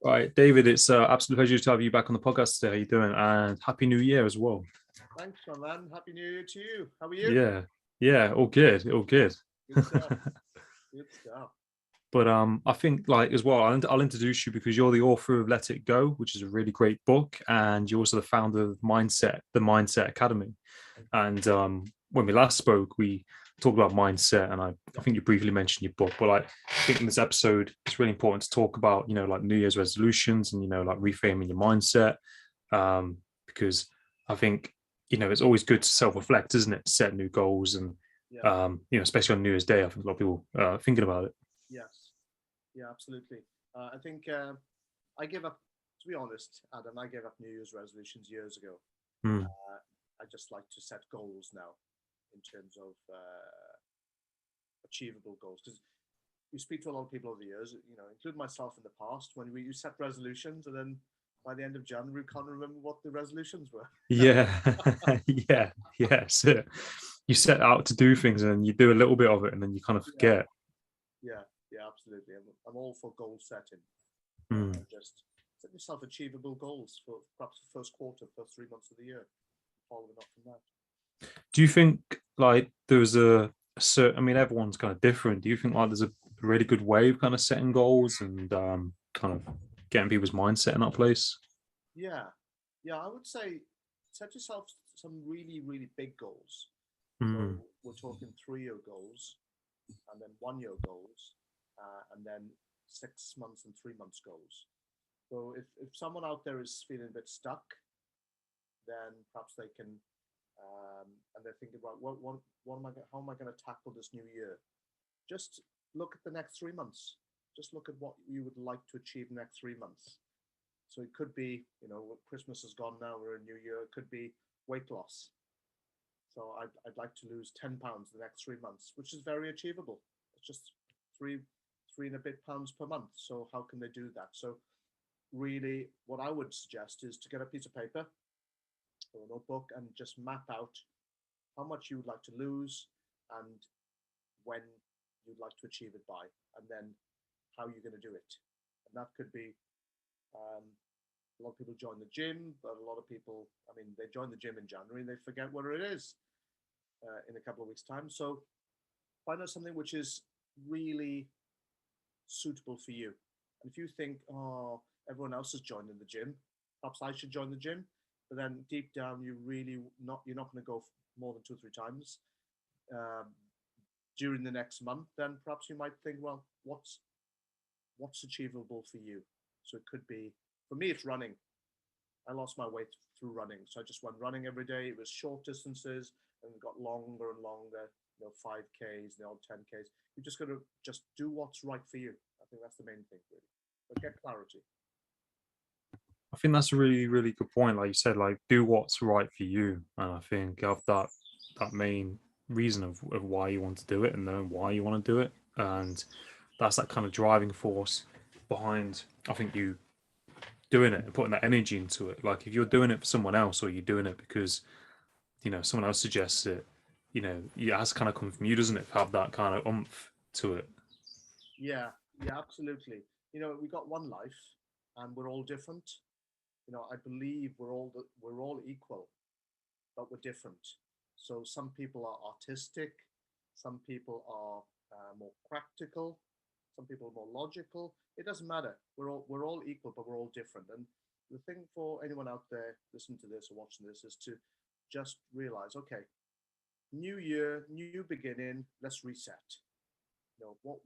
Right, David, it's an absolute pleasure to have you back on the podcast today. How you doing? And Happy New Year as well. Thanks, my man. Happy New Year to you. How are you? Yeah, yeah, all good, all good. Good stuff. Good stuff. But I think like as well, I'll introduce you because you're the author of Let It Go, which is a really great book, and you're also the founder of the Mindset Academy. And when we last spoke, we talked about mindset, and I think you briefly mentioned your book. But like, I think in this episode, it's really important to talk about like New Year's resolutions and like reframing your mindset, because I think it's always good to self-reflect, isn't it? Set new goals and Yeah. especially on New Year's Day, I think a lot of people thinking about it. Yes. Yeah, absolutely. I think I gave up, to be honest, Adam, I gave up New Year's resolutions years ago. Mm. Uh, I just like to set goals now in terms of achievable goals. Because you speak to a lot of people over the years, including myself in the past, when you set resolutions and then by the end of January, you can't remember what the resolutions were. Yeah, yeah, yeah. So you set out to do things and then you do a little bit of it and then you kind of Yeah. forget. Yeah. Yeah, absolutely. I'm all for goal setting. Mm. Just set yourself achievable goals for perhaps the first quarter, first 3 months of the year, following up from that. Do you think like there's a certain? I mean, everyone's kind of different. Do you think like there's a really good way of kind of setting goals and kind of getting people's mindset in that place? Yeah, yeah, I would say set yourself some really, really big goals. So Mm. we're talking 3 year goals, and then 1 year goals, and then 6 months and 3 months goals. So if someone out there is feeling a bit stuck, then perhaps they can, and they're thinking, right, what am I, how am I going to tackle this new year? Just look at the next 3 months. Just look at what you would like to achieve in the next 3 months. So it could be, Christmas is gone now, we're in New Year. It could be weight loss. So I'd like to lose 10 pounds the next 3 months, which is very achievable. It's just three, three and a bit pounds per month. So how can they do that? So really, what I would suggest is to get a piece of paper or a notebook and just map out how much you would like to lose and when you'd like to achieve it by, and then how you're going to do it. And that could be um, a lot of people join the gym, but a lot of people, I mean, they join the gym in January and they forget what it is in a couple of weeks' time. So find out something which is really suitable for you. And if you think, oh, everyone else is joining the gym, perhaps I should join the gym, but then deep down you're not going to go more than 2 or 3 times um, during the next month, then perhaps you might think, well, what's achievable for you? So it could be, for me, it's running. I lost my weight through running. So I just went running every day. It was short distances and it got longer and longer, 5Ks, the odd 10Ks. You just got to just do what's right for you. I think that's the main thing, really. But get clarity. I think that's a really, really good point. Like you said, like do what's right for you, and I think of that main reason of why you want to do it and knowing why you want to do it, and that's that kind of driving force behind. I think you doing it and putting that energy into it. Like if you're doing it for someone else or you're doing it because someone else suggests it, it has to kind of come from you, doesn't it? Have that kind of umph to it. Yeah, yeah, absolutely. We got one life and we're all different. I believe we're all equal, but we're different. So some people are artistic, some people are more practical, some people are more logical. It doesn't matter. We're all equal, but we're all different. And the thing for anyone out there listening to this or watching this is to just realize, okay, new year, new beginning. Let's reset. What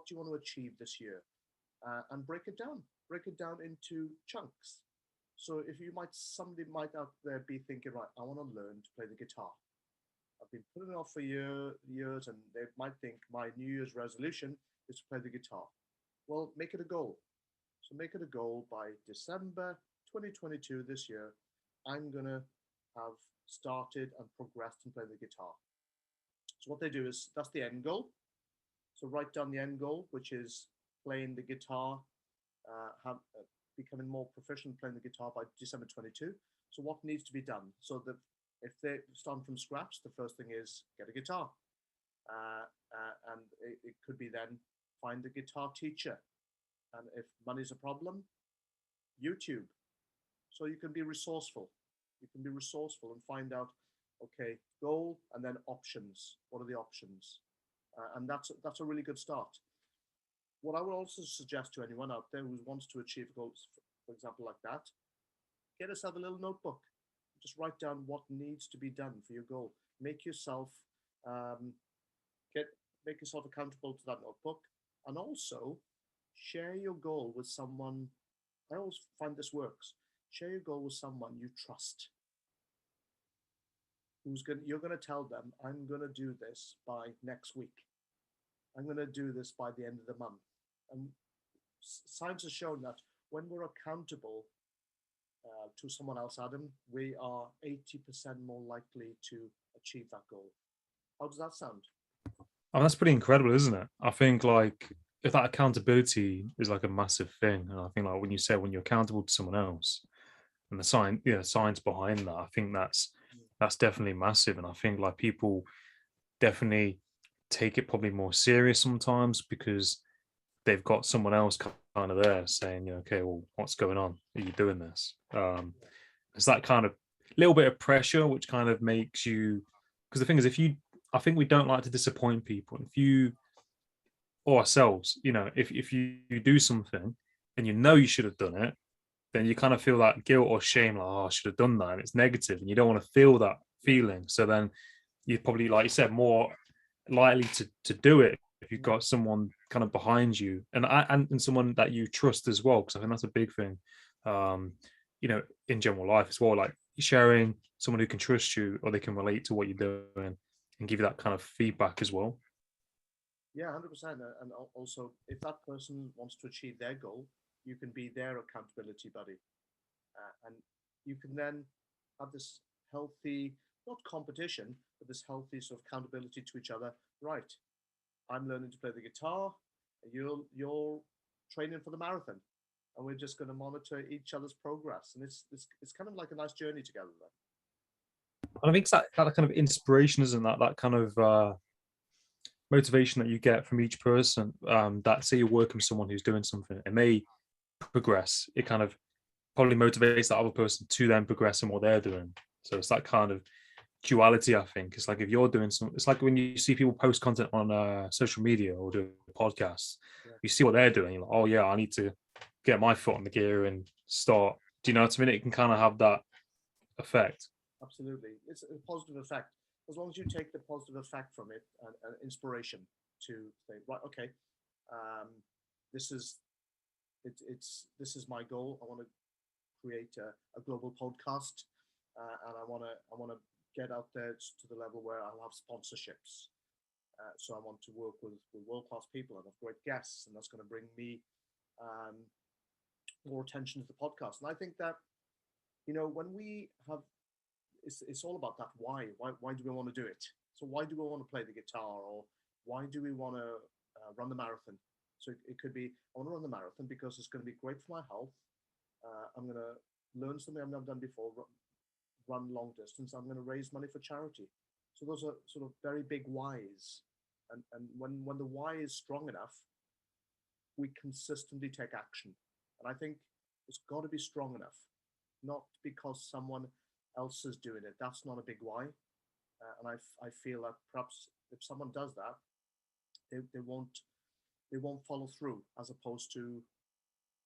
do you want to achieve this year, and break it down. Break it down into chunks. So if you might, somebody might out there be thinking, right, I want to learn to play the guitar. I've been putting it off for years, and they might think my New Year's resolution is to play the guitar. Well, make it a goal. So make it a goal by December 2022 this year. I'm gonna have started and progressed in playing the guitar. So what they do is that's the end goal. So write down the end goal, which is playing the guitar, becoming more proficient playing the guitar by December 22. So what needs to be done? So that if they're starting from scratch, the first thing is get a guitar, and it could be then find a guitar teacher. And if money's a problem, YouTube. So you can be resourceful. You can be resourceful and find out, okay, goal and then options. What are the options? And that's a really good start. What I would also suggest to anyone out there who wants to achieve goals, for example, like that, get yourself a little notebook. Just write down what needs to be done for your goal. Make yourself um, get make yourself accountable to that notebook, and also share your goal with someone. I always find this works. Share your goal with someone you trust. You're gonna tell them, I'm gonna do this by next week. I'm gonna do this by the end of the month. And science has shown that when we're accountable to someone else, Adam, we are 80% more likely to achieve that goal. How does that sound? Oh, that's pretty incredible, isn't it? I think like if that accountability is like a massive thing, and I think like when you say when you're accountable to someone else and the science behind that, I think that's definitely massive. And I think like people definitely take it probably more serious sometimes because they've got someone else kind of there saying, okay, well, what's going on? Are you doing this? It's that kind of little bit of pressure, which kind of makes you, because the thing is, I think we don't like to disappoint people. If you, or ourselves, if you do something and you should have done it, then you kind of feel that guilt or shame, like, oh, I should have done that. And it's negative and you don't want to feel that feeling. So then you're probably, like you said, more likely to do it if you've got someone kind of behind you and someone that you trust as well, because I think that's a big thing in general life as well, like sharing someone who can trust you or they can relate to what you're doing and give you that kind of feedback as well. Yeah, 100%. And also, if that person wants to achieve their goal, you can be their accountability buddy. And you can then have this healthy, not competition, but this healthy sort of accountability to each other. Right, I'm learning to play the guitar, you're training for the marathon, and we're just going to monitor each other's progress. And it's kind of like a nice journey together then. And I think it's that kind of inspiration, isn't that kind of motivation that you get from each person, that say you're working with someone who's doing something and they progress, it kind of probably motivates that other person to then progress in what they're doing. So it's that kind of duality. I think it's like if you're doing some, it's like when you see people post content on social media or do podcasts, Yeah. you see what they're doing, you're like, oh yeah, I need to get my foot on the gear and start. Do you know what I mean? It can kind of have that effect. Absolutely. It's a positive effect. As long as you take the positive effect from it and inspiration to say, right, okay, um, this is this is my goal. I want to create a global podcast, and I want to get out there to the level where I'll have sponsorships. So I want to work with world class people and have great guests, and that's going to bring me um, more attention to the podcast. And I think that when we have it's all about that why. Why do we want to do it? So why do we want to play the guitar, or why do we want to run the marathon? So it could be, I want to run the marathon because it's going to be great for my health. I'm going to learn something I've never done before, run long distance. I'm going to raise money for charity. So those are sort of very big whys. And when the why is strong enough, we consistently take action. And I think it's got to be strong enough, not because someone else is doing it. That's not a big why. And I feel that perhaps if someone does that, they won't follow through, as opposed to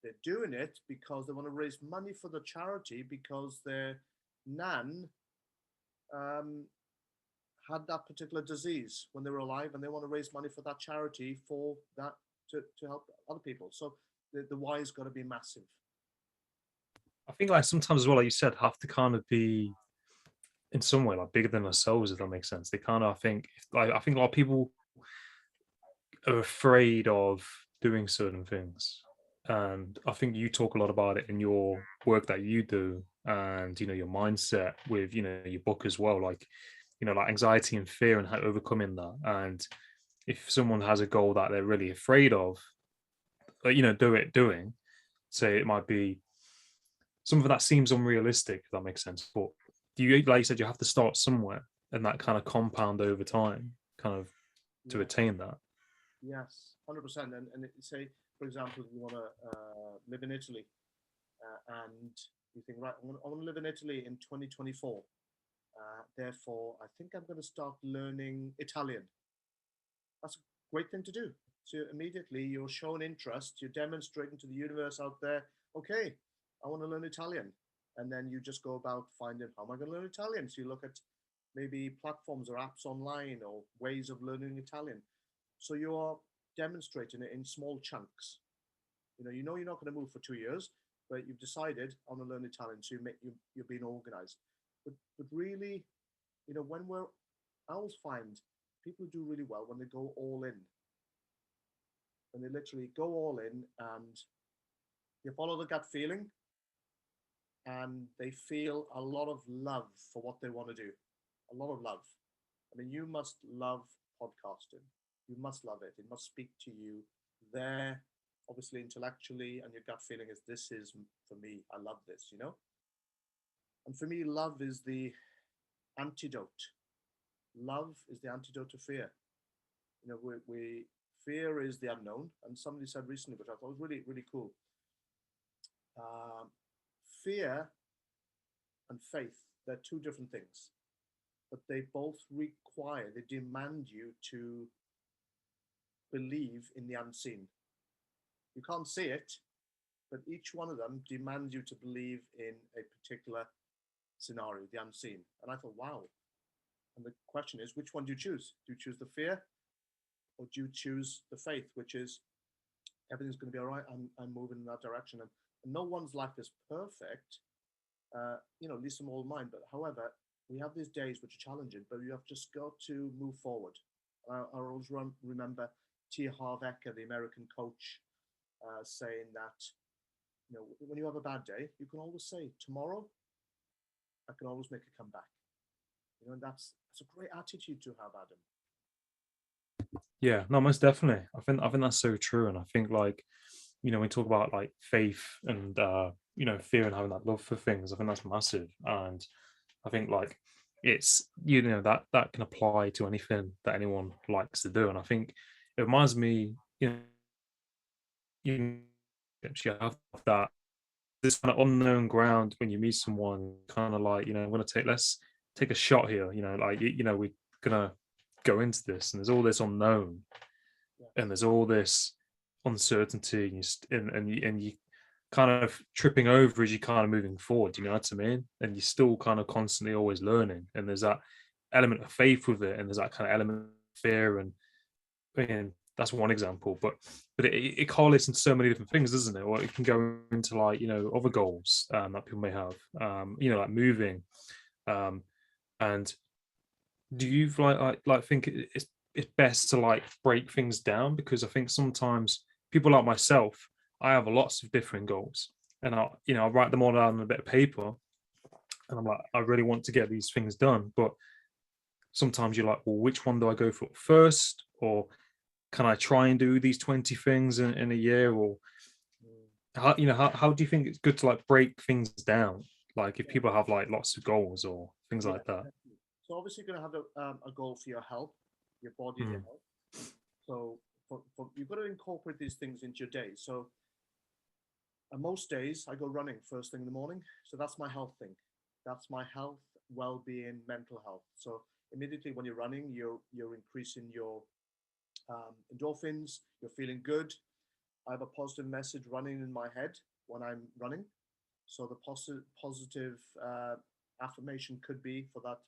they're doing it because they want to raise money for the charity because their nan um, had that particular disease when they were alive, and they want to raise money for that charity for that to help other people. So the why has got to be massive. I think like sometimes as well, like you said, have to kind of be in some way like bigger than ourselves, if that makes sense. They kind of, I think a lot of people are afraid of doing certain things. And I think you talk a lot about it in your work that you do, and your mindset with your book as well, like like anxiety and fear and how overcoming that. And if someone has a goal that they're really afraid of, doing, say it might be something that seems unrealistic, if that makes sense. But you, like you said, you have to start somewhere, and that kind of compound over time, kind of to Yeah. attain that. Yes, 100%. And say, for example, you want to live in Italy. and you think, right, I want to live in Italy in 2024. Therefore, I think I'm going to start learning Italian. That's a great thing to do. So immediately you're showing interest, you're demonstrating to the universe out there, okay, I want to learn Italian. And then you just go about finding, how am I going to learn Italian? So you look at maybe platforms or apps online or ways of learning Italian. So you are demonstrating it in small chunks. You know you're not going to move for 2 years, but you've decided I want to learn Italian. So you're being organized. But really, when I always find people do really well when they go all in. When they literally go all in and you follow the gut feeling and they feel a lot of love for what they want to do. A lot of love. I mean, you must love podcasting. You must love it. It must speak to you there, obviously intellectually, and your gut feeling is, this is for me. I love this, And for me, love is the antidote. Love is the antidote to fear. We fear is the unknown, and somebody said recently, which I thought was really, really cool. Fear and faith, they're two different things, but they both they demand you to believe in the unseen. You can't see it, but each one of them demands you to believe in a particular scenario, the unseen. And I thought, wow. And the question is, which one do you choose? Do you choose the fear, or do you choose the faith, which is everything's going to be all right? I'm moving in that direction. And no one's life is perfect, at least in all mine. But however, we have these days which are challenging, but you have just got to move forward. I always remember T. Harv Eker, the American coach, saying that, when you have a bad day, you can always say, tomorrow, I can always make a comeback. And that's a great attitude to have, Adam. Yeah, no, most definitely. I think that's so true. And I think, like, when we talk about like faith and fear and having that love for things, I think that's massive. And I think, like, it's that can apply to anything that anyone likes to do. And I think it reminds me, you have that this kind of unknown ground when you meet someone, kind of like, I'm gonna let's take a shot here, like, we're gonna go into this, and there's all this unknown, and there's all this uncertainty, and you kind of tripping over as you kind of moving forward, you know what I mean? And you're still kind of constantly always learning, and there's that element of faith with it, and there's that kind of element of fear, and that's one example, but it correlates into so many different things, doesn't it? Or it can go into, like, other goals that people may have, like moving, and do you like think it's best to like break things down? Because I think sometimes people like myself, I have lots of different goals, and I write them all down on a bit of paper, and I'm like, I really want to get these things done, but sometimes you're like, well, which one do I go for first? Or can I try and do these 20 things in a year? Or how do you think it's good to like break things down? Like if people have like lots of goals or things like that. So obviously you're going to have a goal for your health, your body and your health. So you've got to incorporate these things into your day. So most days I go running first thing in the morning. So that's my health thing. That's my health, well-being, mental health. So immediately when you're running, you're increasing your endorphins. You're feeling good. I have a positive message running in my head when I'm running. So the positive affirmation could be for that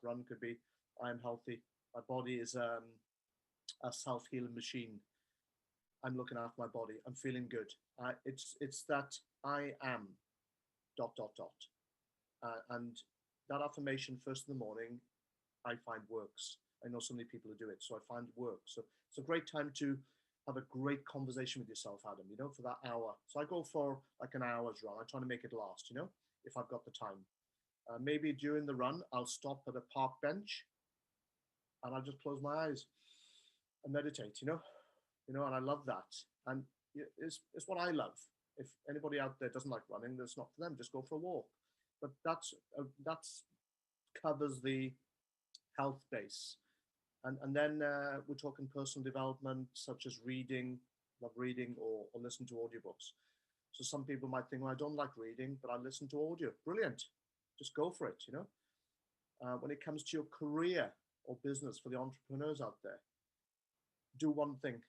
run could be, I'm healthy. My body is a self-healing machine. I'm looking after my body. I'm feeling good. It's that I am ... And that affirmation first in the morning, I find works. I know so many people who do it, so I find it works. So it's a great time to have a great conversation with yourself, Adam, for that hour. So I go for like an hour's run. I try to make it last, if I've got the time. Maybe during the run, I'll stop at a park bench and I'll just close my eyes and meditate, and I love that. And it's what I love. If anybody out there doesn't like running, that's not for them. Just go for a walk. But that's covers the health base. And then we're talking personal development, such as reading, love reading, or listen to audiobooks. So some people might think, well, I don't like reading, but I listen to audio. Brilliant. Just go for it, when it comes to your career or business, for the entrepreneurs out there, do one thing.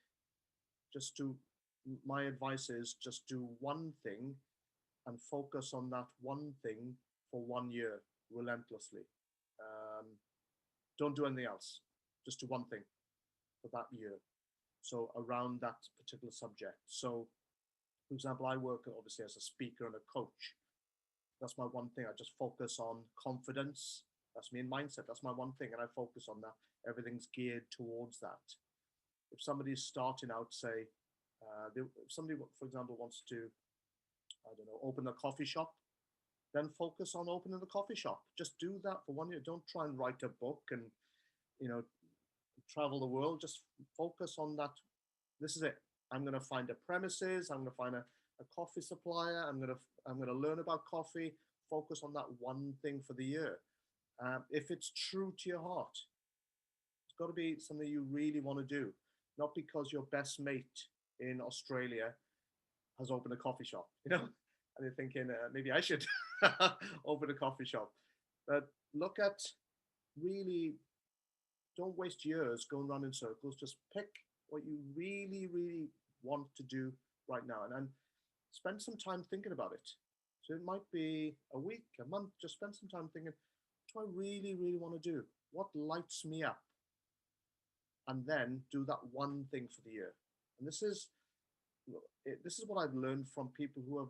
My advice is just do one thing and focus on that one thing for 1 year relentlessly. Don't do anything else. Just do one thing for that year. So around that particular subject. So, for example, I work obviously as a speaker and a coach. That's my one thing. I just focus on confidence. That's me in mindset. That's my one thing. And I focus on that. Everything's geared towards that. If somebody's starting out, say, if somebody, for example, wants to, I don't know, open a coffee shop, then focus on opening the coffee shop. Just do that for 1 year. Don't try and write a book and, travel the world. Just focus on that. This is it. I'm going to find a premises. I'm going to find a coffee supplier. I'm going to learn about coffee. Focus on that one thing for the year. If it's true to your heart, it's got to be something you really want to do, not because your best mate in Australia has opened a coffee shop, and you're thinking maybe I should open a coffee shop. But look at, really, don't waste years going around in circles. Just pick what you really, really want to do right now, and spend some time thinking about it. So it might be a week, a month. Just spend some time thinking, what do I really, really want to do? What lights me up? And then do that one thing for the year. And this is what I've learned from people who are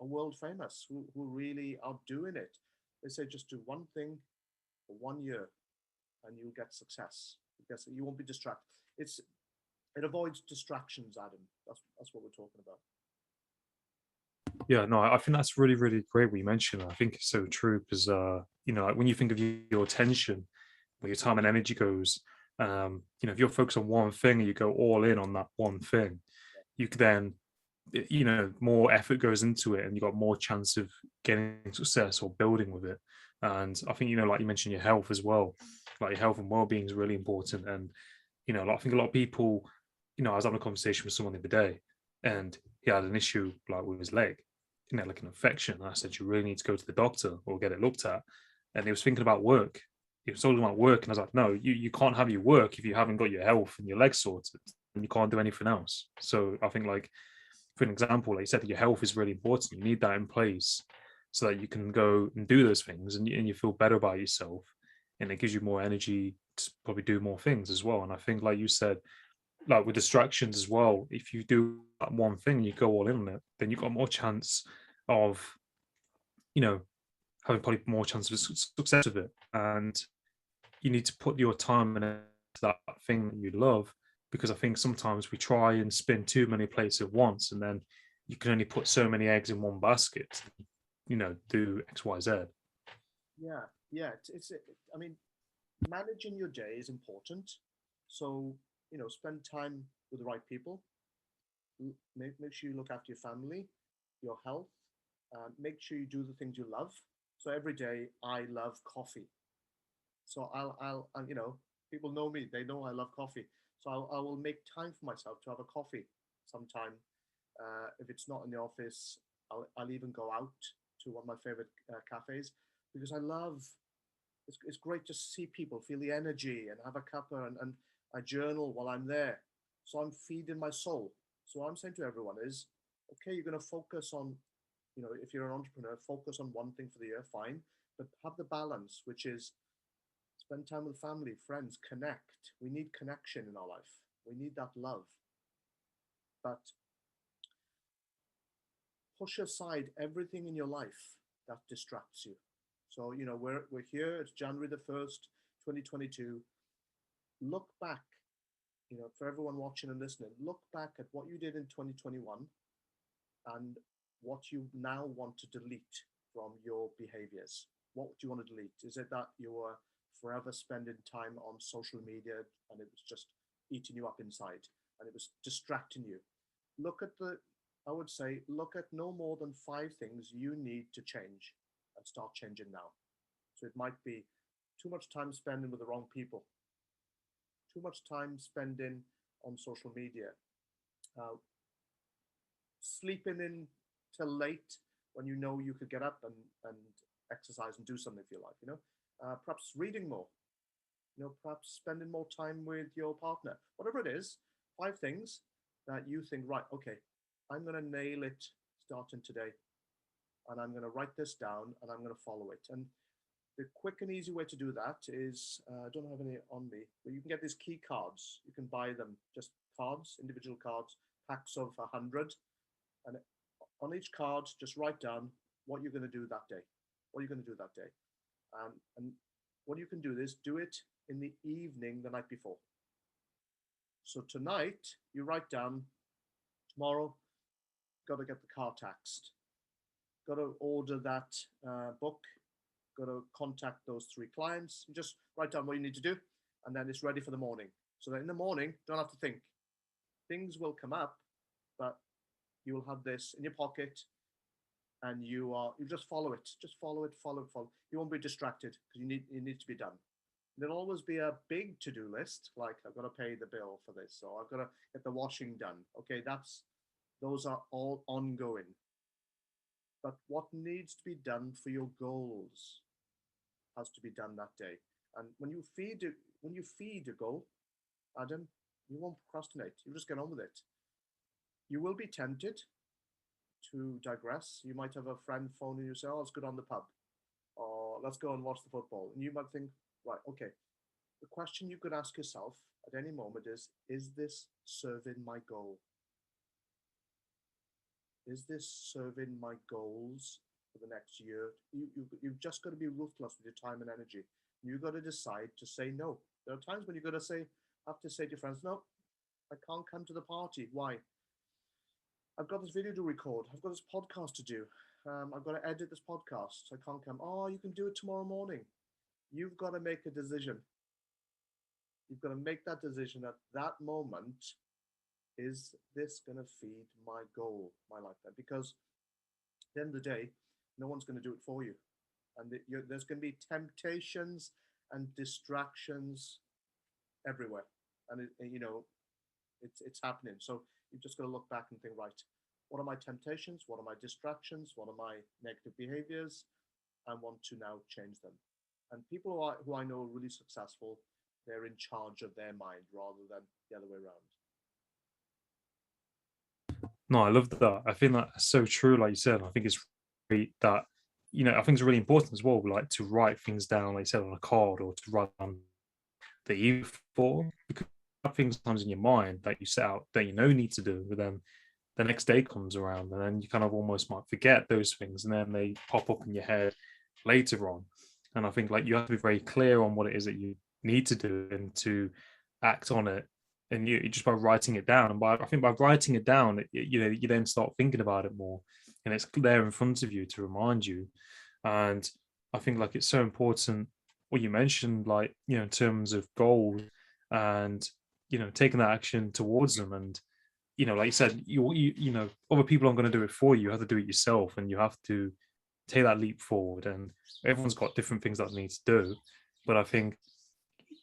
world famous, who really are doing it. They say just do one thing for 1 year, and you'll get success. You won't be distracted. It avoids distractions, Adam. That's what we're talking about. Yeah, no, I think that's really, really great what you mentioned. I think it's so true because, like when you think of your attention, where your time and energy goes, if you're focused on one thing and you go all in on that one thing, you could then, more effort goes into it and you got more chance of getting success or building with it. And I think, like you mentioned, your health as well, like your health and well-being is really important. And, I think a lot of people, I was having a conversation with someone the other day and he had an issue like with his leg, like an infection. And I said, you really need to go to the doctor or get it looked at. And he was thinking about work. He was talking about work. And I was like, no, you can't have your work if you haven't got your health and your legs sorted, and you can't do anything else. So I think, like, for an example, like you said, your health is really important. You need that in place so that you can go and do those things and you feel better about yourself. And it gives you more energy to probably do more things as well. And I think, like you said, like with distractions as well, if you do that one thing, you go all in on it, then you've got more chance of, having probably more chance of success of it. And you need to put your time into that thing that you love, because I think sometimes we try and spin too many plates at once, and then you can only put so many eggs in one basket, do XYZ. Yeah. I mean, managing your day is important. So, spend time with the right people. Make sure you look after your family, your health. Make sure you do the things you love. So every day I love coffee. So people know me. They know I love coffee. So I will make time for myself to have a coffee sometime. If it's not in the office, I'll even go out to one of my favorite cafes, because I love. It's great to see people, feel the energy, and have a cuppa, and I journal while I'm there. So I'm feeding my soul. So what I'm saying to everyone is, okay, you're going to focus on, if you're an entrepreneur, focus on one thing for the year, fine, but have the balance, which is spend time with family, friends, connect. We need connection in our life. We need that love. But push aside everything in your life that distracts you. So, we're here. It's January the 1st, 2022. Look back, for everyone watching and listening, look back at what you did in 2021 and what you now want to delete from your behaviors. What do you want to delete? Is it that you were forever spending time on social media and it was just eating you up inside and it was distracting you? I would say, look at no more than 5 things you need to change and start changing now. So it might be too much time spending with the wrong people, too much time spending on social media, sleeping in till late when you know you could get up and exercise and do something for your life, perhaps reading more, perhaps spending more time with your partner, whatever it is, 5 things that you think, right, okay, I'm going to nail it starting today. And I'm going to write this down and I'm going to follow it. And the quick and easy way to do that is, I don't have any on me, but you can get these key cards. You can buy them, just cards, individual cards, packs of 100. And on each card, just write down what you're going to do that day. What are you going to do that day? And what you can do is do it in the evening the night before. So tonight, you write down, tomorrow, got to get the car taxed. Got to order that book. Got to contact those 3 clients. You just write down what you need to do, and then it's ready for the morning. So that in the morning, don't have to think. Things will come up, but you will have this in your pocket, and you just follow it. Just follow it, follow. You won't be distracted because it needs to be done. There'll always be a big to-do list, like I've got to pay the bill for this, or I've got to get the washing done. Okay, those are all ongoing. But what needs to be done for your goals has to be done that day. And when you feed a goal, Adam, you won't procrastinate. You just get on with it. You will be tempted to digress. You might have a friend phoning you, say, "Oh, let's go down the pub," or "Let's go and watch the football." And you might think, right, okay. The question you could ask yourself at any moment is this serving my goal? Is this serving my goals for the next year? You've just got to be ruthless with your time and energy. You've got to decide to say no. There are times when you've got to have to say to your friends, "No, I can't come to the party." Why? I've got this video to record. I've got this podcast to do. I've got to edit this podcast. I can't come. "Oh, you can do it tomorrow morning." You've got to make a decision. You've got to make that decision at that moment. Is this going to feed my goal, my lifetime? Because at the end of the day, no one's going to do it for you. And there's going to be temptations and distractions everywhere. And, it's happening. So you've just got to look back and think, right, what are my temptations? What are my distractions? What are my negative behaviors? I want to now change them. And people who I know are really successful, they're in charge of their mind rather than the other way around. No, I love that. I think that's so true. Like you said, I think it's really that, I think it's really important as well, like to write things down, like you said, on a card or to write down the evening before, because you have things sometimes in your mind that you set out that need to do, but then the next day comes around and then you kind of almost might forget those things and then they pop up in your head later on. And I think like you have to be very clear on what it is that you need to do and to act on it. And you just by writing it down, and I think by writing it down, you then start thinking about it more, and it's there in front of you to remind you. And I think like it's so important what you mentioned, like in terms of goals and taking that action towards them. And like you said, other people aren't going to do it for you. You have to do it yourself, and you have to take that leap forward. And everyone's got different things that they need to do, but I think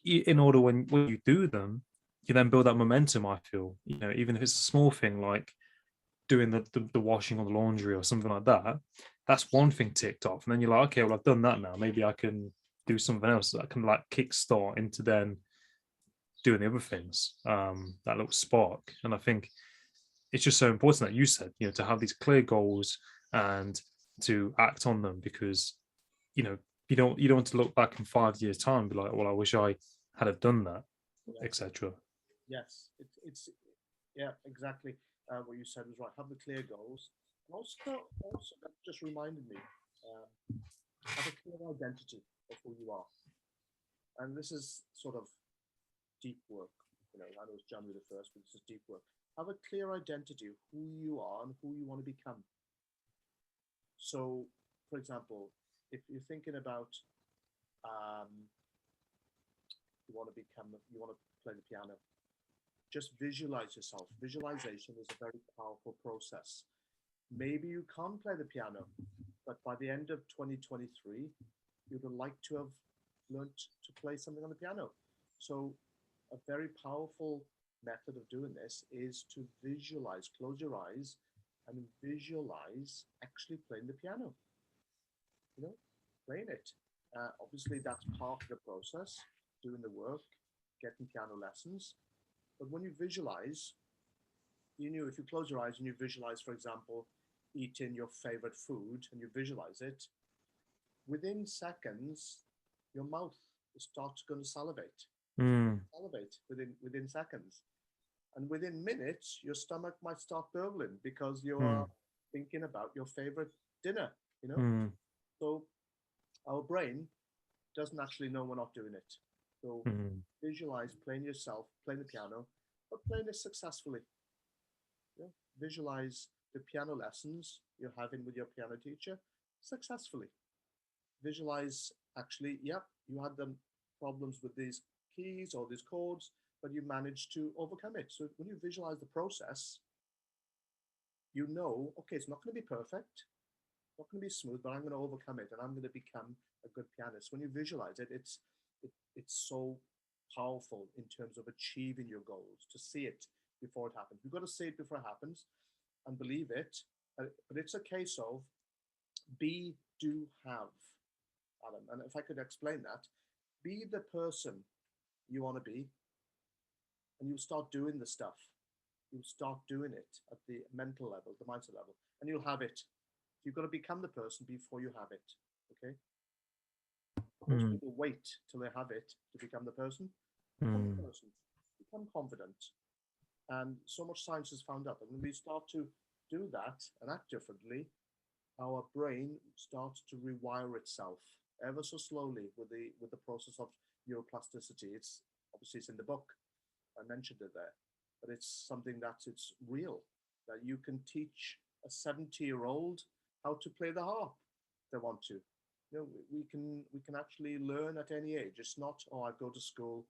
in order when you do them, you then build that momentum. I feel even if it's a small thing like doing the washing or the laundry or something like that, that's one thing ticked off, and then you're like, okay, well, I've done that now, maybe I can do something else that can like kickstart into then doing the other things, that little spark. And I think it's just so important that you said to have these clear goals and to act on them, because you don't want to look back in 5 years time and be like, well, I wish I had have done that, etc. Yes, it's yeah, exactly. What you said was right. Have the clear goals, and also that just reminded me, have a clear identity of who you are. And this is sort of deep work. I know it's January the 1st, but this is deep work. Have a clear identity of who you are and who you want to become. So, for example, if you're thinking about you want to play the piano, just visualize yourself. Visualization is a very powerful process. Maybe you can't play the piano, but by the end of 2023, you would like to have learned to play something on the piano. So a very powerful method of doing this is to visualize, close your eyes and visualize actually playing the piano, you know, playing it. Obviously, that's part of the process, doing the work, getting piano lessons. But when you visualize, if you close your eyes and you visualize, for example, eating your favorite food and you visualize it, within seconds, your mouth starts going to salivate. Mm, Salivate within seconds. And within minutes, your stomach might start burbling because you are mm, thinking about your favorite dinner, you know? mm, So our brain doesn't actually know we're not doing it. So mm, visualize playing yourself, playing the piano, but playing it successfully. You know? Visualize the piano lessons you're having with your piano teacher successfully. Visualize actually, yep, you had the problems with these keys or these chords, but you managed to overcome it. So when you visualize the process, you know, okay, it's not going to be perfect, not going to be smooth, but I'm going to overcome it and I'm going to become a good pianist. When you visualize it, it's so powerful in terms of achieving your goals, to see it before it happens. You've got to see it before it happens and believe it. But it's a case of be, do, have, Adam. And if I could explain that, be the person you want to be, and you start doing the stuff. You start doing it at the mental level, the mindset level, and you'll have it. You've got to become the person before you have it. Okay. Most mm, people wait till they have it to become the person. Become the mm. person. Become confident. And so much science has found out that when we start to do that and act differently, our brain starts to rewire itself ever so slowly with the process of neuroplasticity. It's obviously it's in the book. I mentioned it there, but it's something that it's real, that you can teach a 70-year-old how to play the harp if they want to. We can actually learn at any age. It's not, oh, I go to school,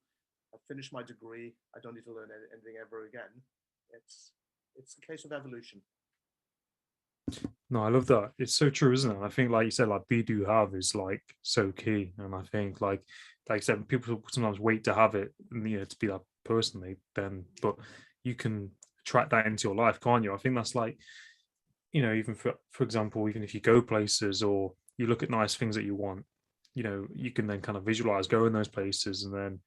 I finish my degree, I don't need to learn anything ever again. It's a case of evolution. No, I love that. It's so true, isn't it? I think, like you said, like be do have is like so key. And I think, like I said, people sometimes wait to have it, to be that personally. Then, but you can track that into your life, can't you? I think that's like, even for example, even if you go places or you look at nice things that you want, you can then kind of visualize going those places and then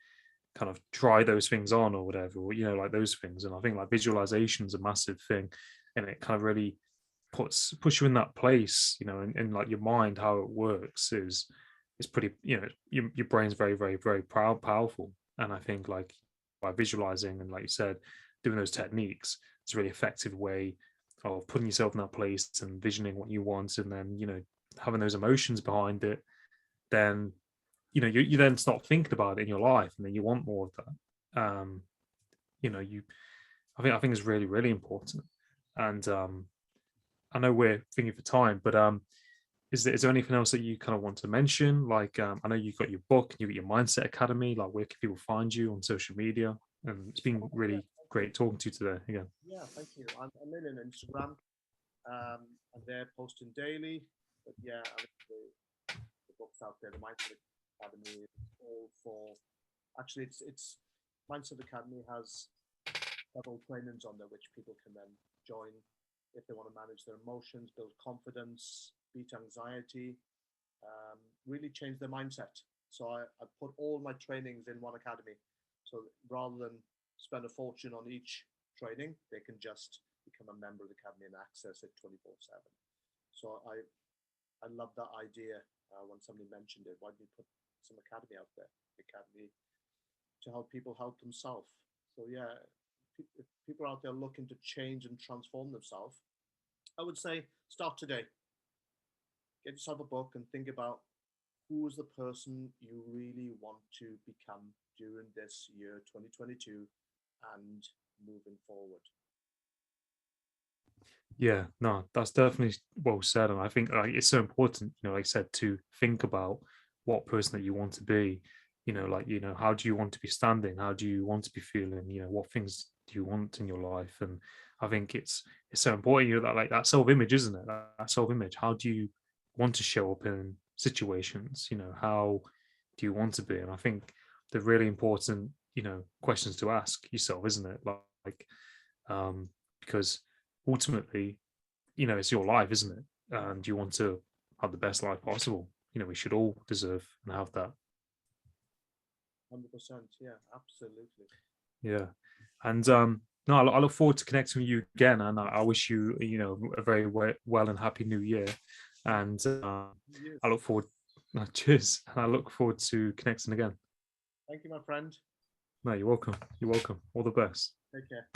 kind of try those things on or whatever, or like those things. And I think like visualization is a massive thing, and it kind of really puts you in that place, in like your mind, how it works is pretty, your brain's very, very, very powerful. And I think like by visualizing and, like you said, doing those techniques, it's a really effective way of putting yourself in that place and visioning what you want, and then having those emotions behind it. Then you then start thinking about it in your life, and then you want more of that. You I think it's really, really important. And I know we're thinking for time, but is there anything else that you kind of want to mention? Like, I know you've got your book, you've got your Mindset Academy. Like, where can people find you on social media? And it's been Oh yeah, really thank you. great talking to you today again. Yeah, thank you. I'm in an Instagram. I'm there posting daily. But yeah, I mean, the books out there, the Mindset Academy, it's all for. Actually, it's Mindset Academy has several trainings on there which people can then join if they want to manage their emotions, build confidence, beat anxiety, really change their mindset. So I put all my trainings in one academy. So rather than spend a fortune on each training, they can just become a member of the academy and access it 24/7. So I love that idea when somebody mentioned it. Why don't we put some academy out there? Academy to help people help themselves. So yeah, if people are out there looking to change and transform themselves, I would say start today. Get yourself a book and think about who is the person you really want to become during this year 2022 and moving forward. Yeah, no, that's definitely well said. And I think like it's so important, like I said, to think about what person that you want to be. Like, how do you want to be standing? How do you want to be feeling? What things do you want in your life? And I think it's so important, that like that self-image, isn't it? That self-image. How do you want to show up in situations? How do you want to be? And I think the really important, questions to ask yourself, isn't it? Like, because ultimately, you know, it's your life, isn't it? And you want to have the best life possible. You know, we should all deserve and have that. 100%. Yeah, absolutely. Yeah. And no, I look forward to connecting with you again, and I wish you, you know, a very well and happy new year. And Yes. I look forward. Cheers. And I look forward to connecting again. Thank you, my friend. No, you're welcome. You're welcome. All the best. Take care.